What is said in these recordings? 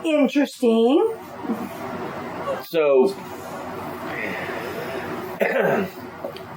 Interesting. So,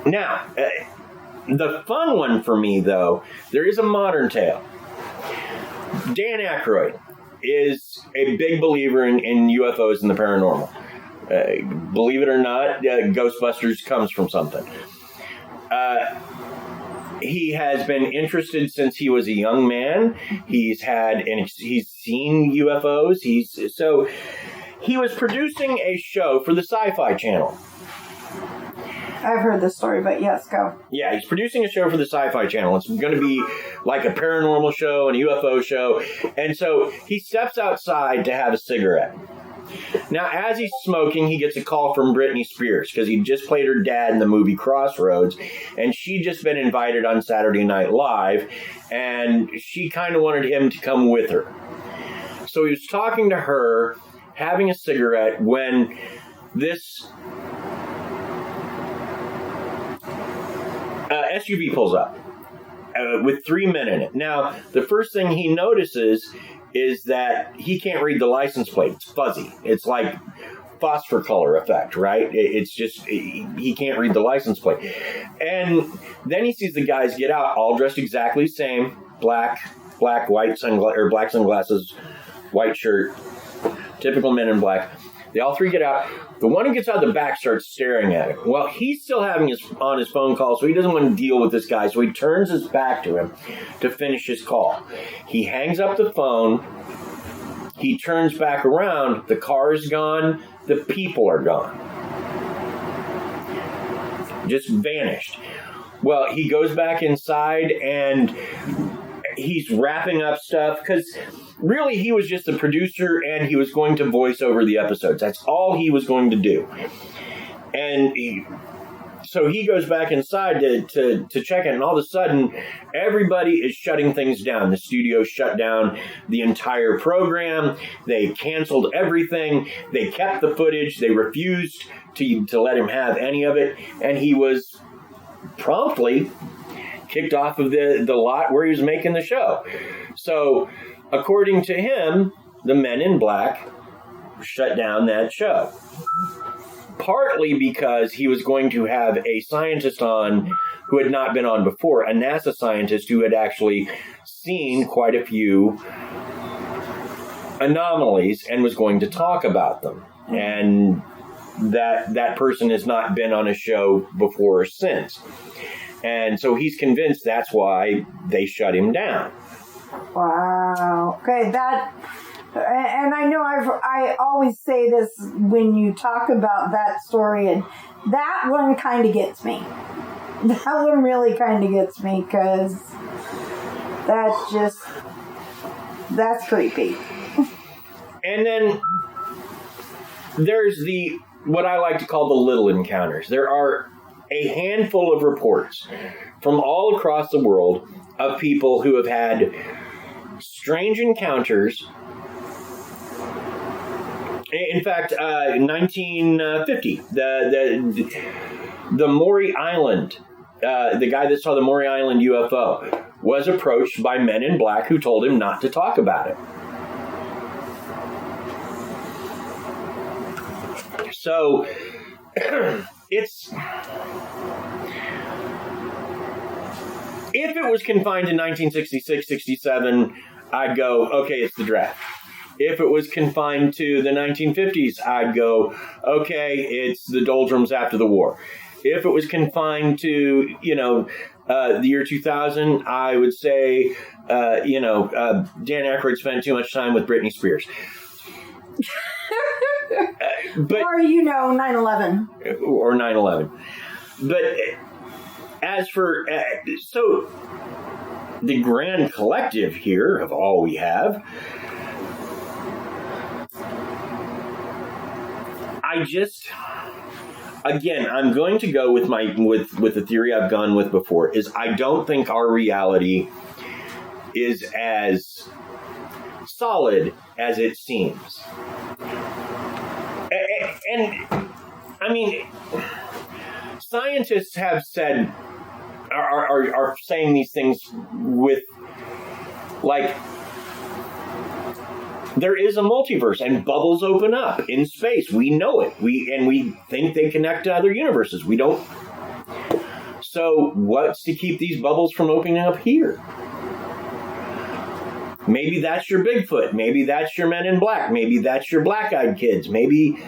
now, the fun one for me, though, there is a modern tale. Dan Akroyd is a big believer in UFOs and the paranormal. Believe it or not, Ghostbusters comes from something. He has been interested since he was a young man. He's seen UFOs. He was producing a show for the Sci-Fi Channel. I've heard this story, but yes, go. Yeah, he's producing a show for the Sci-Fi Channel. It's going to be like a paranormal show and a UFO show. And so he steps outside to have a cigarette. Now, as he's smoking, he gets a call from Britney Spears because he just played her dad in the movie Crossroads, and she'd just been invited on Saturday Night Live, and she kind of wanted him to come with her. So he was talking to her, having a cigarette, when this SUV pulls up with 3 men in it. Now, the first thing he notices is that he can't read the license plate. It's fuzzy. It's like phosphor color effect, right? It's just, he can't read the license plate. And then he sees the guys get out, all dressed exactly the same. Black, white sunglasses, or black sunglasses, white shirt, typical men in black. They all three get out. The one who gets out the back starts staring at him. Well, he's still having on his phone call, so he doesn't want to deal with this guy. So he turns his back to him to finish his call. He hangs up the phone. He turns back around. The car is gone. The people are gone. Just vanished. Well, he goes back inside and he's wrapping up stuff because really he was just the producer and he was going to voice over the episodes. That's all he was going to do. And so he goes back inside to check it, and all of a sudden everybody is shutting things down. The studio shut down the entire program. They canceled everything. They kept the footage. They refused to let him have any of it, and he was promptly kicked off of the lot where he was making the show. So according to him, the Men in Black shut down that show. Partly because he was going to have a scientist on who had not been on before, a NASA scientist who had actually seen quite a few anomalies and was going to talk about them. And that person has not been on a show before or since. And so he's convinced that's why they shut him down. Wow. Okay, and I know I always say this when you talk about that story, and that one kind of gets me. That one really kind of gets me because that's creepy. And then there's what I like to call the little encounters. There are a handful of reports from all across the world of people who have had strange encounters. In fact, in 1950, the Maury Island, the guy that saw the Maury Island UFO, was approached by Men in Black who told him not to talk about it. So, if it was confined to 1966, 67, I'd go, okay, it's the draft. If it was confined to the 1950s, I'd go, okay, it's the doldrums after the war. If it was confined to, the year 2000, I would say, Dan Akroyd spent too much time with Britney Spears. But, or 9/11. Or 9/11. But as for, so the grand collective here of all we have, I'm going to go with with the theory I've gone with before, is I don't think our reality is as solid as it seems. And I mean, scientists have said, are saying these things with, like, there is a multiverse, and bubbles open up in space. We know it. We think they connect to other universes. We don't. So what's to keep these bubbles from opening up here? Maybe that's your Bigfoot. Maybe that's your Men in Black. Maybe that's your Black-Eyed Kids. Maybe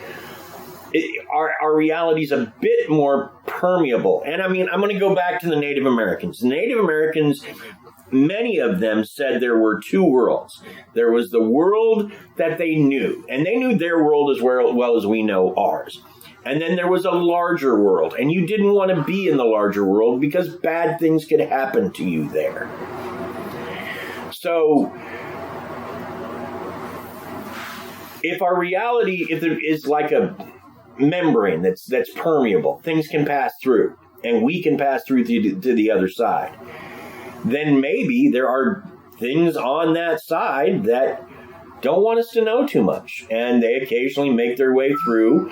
our reality's a bit more permeable. And I mean, I'm going to go back to the Native Americans. The Native Americans, many of them said there were two worlds. There was the world that they knew, and they knew their world as well as we know ours. And then there was a larger world, and you didn't want to be in the larger world because bad things could happen to you there. So, if our reality, if there is like a membrane that's permeable, things can pass through, and we can pass through to the other side, then maybe there are things on that side that don't want us to know too much, and they occasionally make their way through,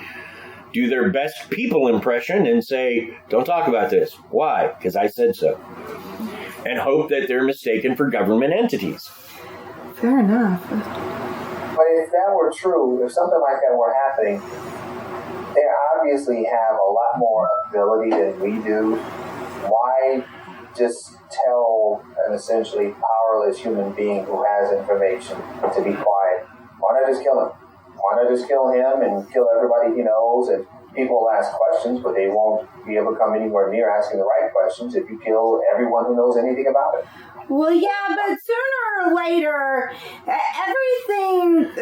do their best people impression, and say, don't talk about this. Why? Because I said so. And hope that they're mistaken for government entities. Fair enough. But if that were true, if something like that were happening, they obviously have a lot more ability than we do. Why just tell an essentially powerless human being who has information to be quiet? Why not just kill him? Why not just kill him and kill everybody he knows? And people will ask questions, but they won't be able to come anywhere near asking the right questions if you kill everyone who knows anything about it. Well, yeah, but sooner or later, everything.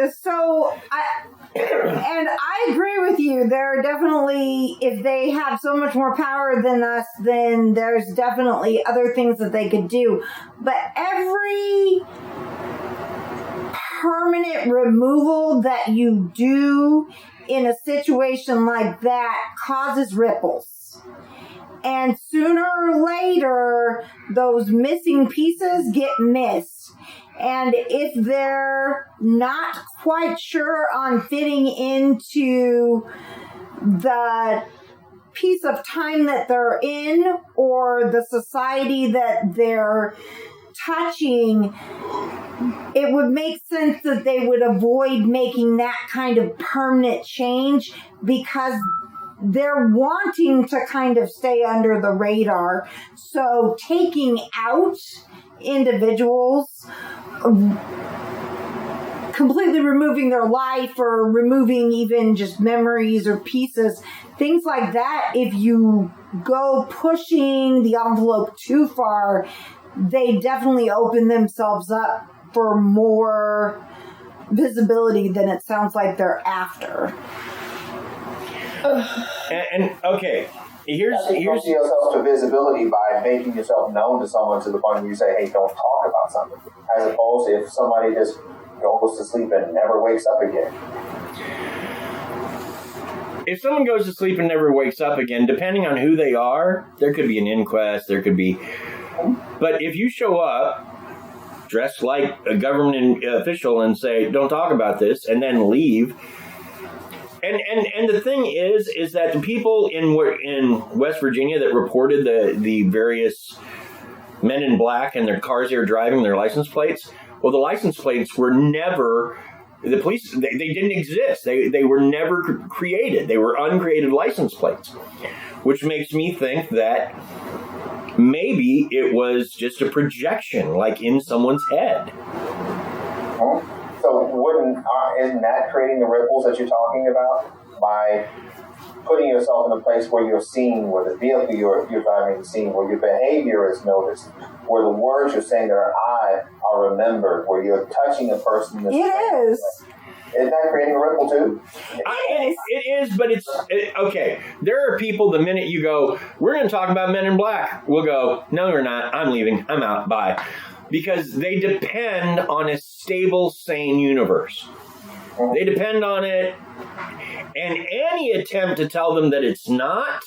And I agree with you. There are definitely, if they have so much more power than us, then there's definitely other things that they could do. But every permanent removal that you do in a situation like that causes ripples. And sooner or later, those missing pieces get missed. And if they're not quite sure on fitting into the piece of time that they're in or the society that they're touching, it would make sense that they would avoid making that kind of permanent change because they're wanting to kind of stay under the radar. So taking out individuals, completely removing their life or removing even just memories or pieces, things like that, if you go pushing the envelope too far, they definitely open themselves up for more visibility than it sounds like they're after. And okay, here's yourself to visibility by making yourself known to someone to the point where you say, hey, don't talk about something, as opposed to if somebody just goes to sleep and never wakes up again. If someone goes to sleep and never wakes up again, depending on who they are, there could be an inquest, there could be... But if you show up dressed like a government official and say, don't talk about this, and then leave... And the thing is that the people in West Virginia that reported the various men in black and their cars they were driving, their license plates, well, the license plates were never, the police, they didn't exist. They were never created. They were uncreated license plates, which makes me think that maybe it was just a projection, like in someone's head. So isn't that creating the ripples that you're talking about by putting yourself in a place where you're seen, where the vehicle you're driving is seen, where your behavior is noticed, where the words you're saying that are I are remembered, where you're touching a person? It is. Isn't that creating a ripple too? It is, but it's okay. There are people, the minute you go, we're going to talk about Men in Black, we'll go, no, we're not. I'm leaving. I'm out. Bye. Because they depend on a stable, sane universe. They depend on it. And any attempt to tell them that it's not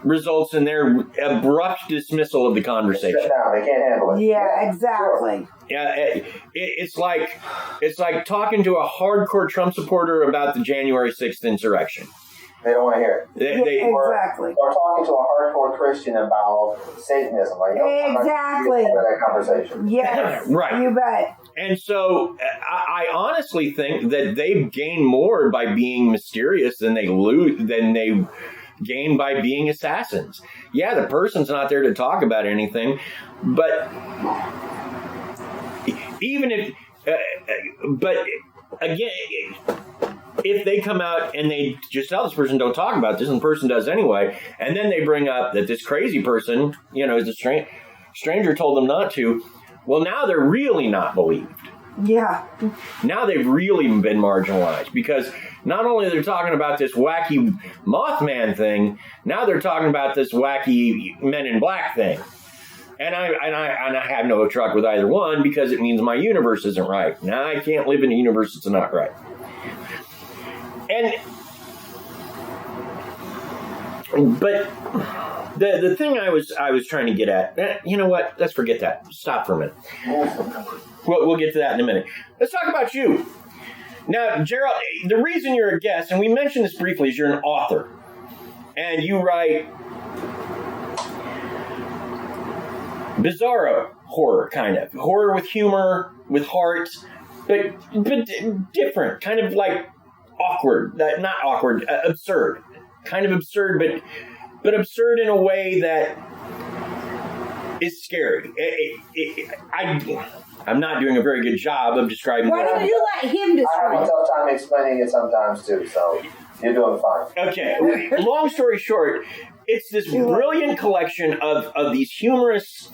results in their abrupt dismissal of the conversation. Shut down. They can't handle it. Yeah, exactly. Yeah, it's like talking to a hardcore Trump supporter about the January 6th insurrection. They don't want to hear it. Exactly. Or talking to a hardcore Christian about Satanism. Like, exactly. that conversation. Yes. Right. You bet. And so I honestly think that they've gained more by being mysterious than they gain by being assassins. Yeah, the person's not there to talk about anything, but even if, but again, if they come out and they just tell this person don't talk about this, and the person does anyway, and then they bring up that this crazy person, is a stranger told them not to, well, now they're really not believed. Yeah. Now they've really been marginalized, because not only they're talking about this wacky Mothman thing, now they're talking about this wacky Men in Black thing. And I have no truck with either one, because it means my universe isn't right. Now I can't live in a universe that's not right. But the thing I was trying to get at, you know what? Let's forget that. Stop for a minute. We'll get to that in a minute. Let's talk about you. Now, Gerald, the reason you're a guest, and we mentioned this briefly, is you're an author. And you write bizarro horror, kind of. Horror with humor, with heart, but different. Kind of like awkward. Not awkward, absurd. Kind of absurd, but absurd in a way that is scary. I'm not doing a very good job of describing. Why don't you let him describe? I have a tough time explaining it sometimes too, so you're doing fine. Okay. Long story short, it's this brilliant collection of these humorous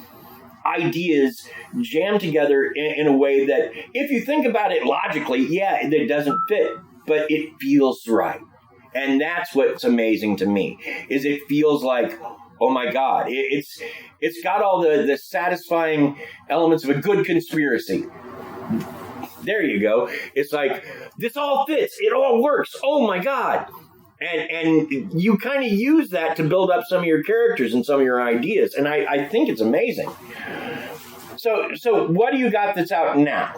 ideas jammed together in a way that, if you think about it logically, it doesn't fit, but it feels right. And that's what's amazing to me, is it feels like, oh my God, it's got all the satisfying elements of a good conspiracy. There you go. It's like, this all fits. It all works. Oh my God. And you kind of use that to build up some of your characters and some of your ideas. And I think it's amazing. So what do you got that's out now?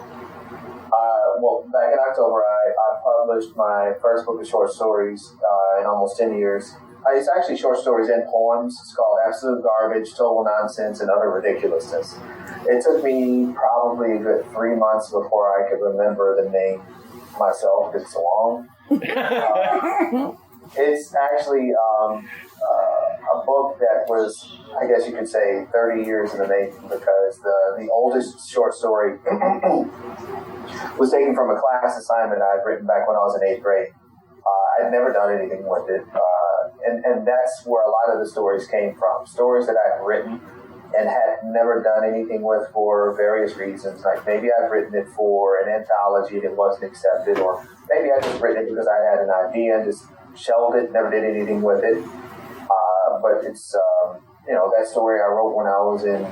Well, back in October, I published my first book of short stories in almost 10 years. It's actually short stories and poems. It's called Absolute Garbate, Total Nonsense and Utter Ridiculousness. It took me probably a good 3 months before I could remember the name myself, because it's so long. It's actually a book that was, I guess you could say, 30 years in the making, because the oldest short story was taken from a class assignment I'd written back when I was in 8th grade. I'd never done anything with it, and that's where a lot of the stories came from. Stories that I'd written and had never done anything with for various reasons. Like maybe I'd written it for an anthology and it wasn't accepted, or maybe I just written it because I had an idea and just shelved it, never did anything with it. But it's, that story I wrote when I was in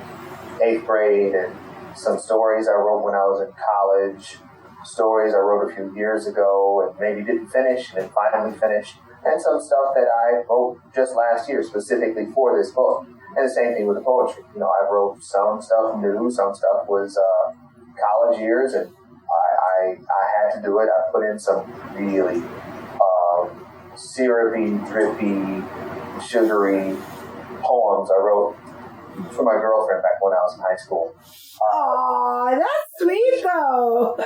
8th grade, and some stories I wrote when I was in college, stories I wrote a few years ago and maybe didn't finish and then finally finished, and some stuff that I wrote just last year specifically for this book. And the same thing with the poetry. I wrote some stuff new, some stuff was college years, and I had to do it. I put in some really syrupy, drippy, sugary poems I wrote for my girlfriend back when I was in high school. Aw, that's sweet though.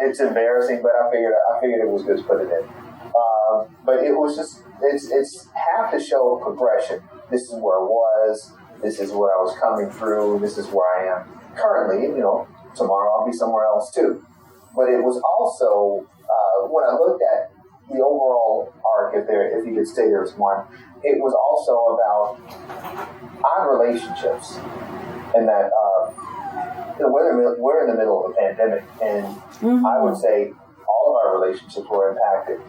It's embarrassing, but I figured it was good to put it in. But it was just, it's half to show progression. This is where I was. This is where I was coming through. This is where I am currently. Tomorrow I'll be somewhere else too. But it was also, when I looked at the overall arc, if you could say there's one, it was also about odd relationships. And that we're in the middle of a pandemic, and I would say all of our relationships were impacted,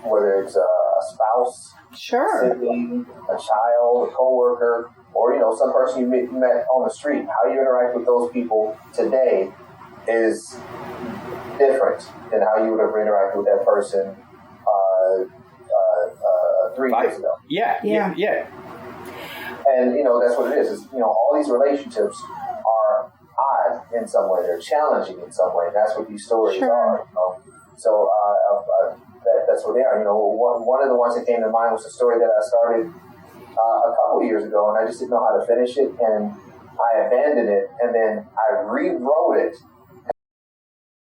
whether it's a spouse, sibling, a child, a coworker, or some person you met on the street. How you interact with those people today is different than how you would have interacted with that person 3 years ago. Yeah. And that's what it is. All these relationships are odd in some way. They're challenging in some way. That's what these stories are. So that's what they are. One of the ones that came to mind was a story that I started a couple years ago, and I just didn't know how to finish it, and I abandoned it, and then I rewrote it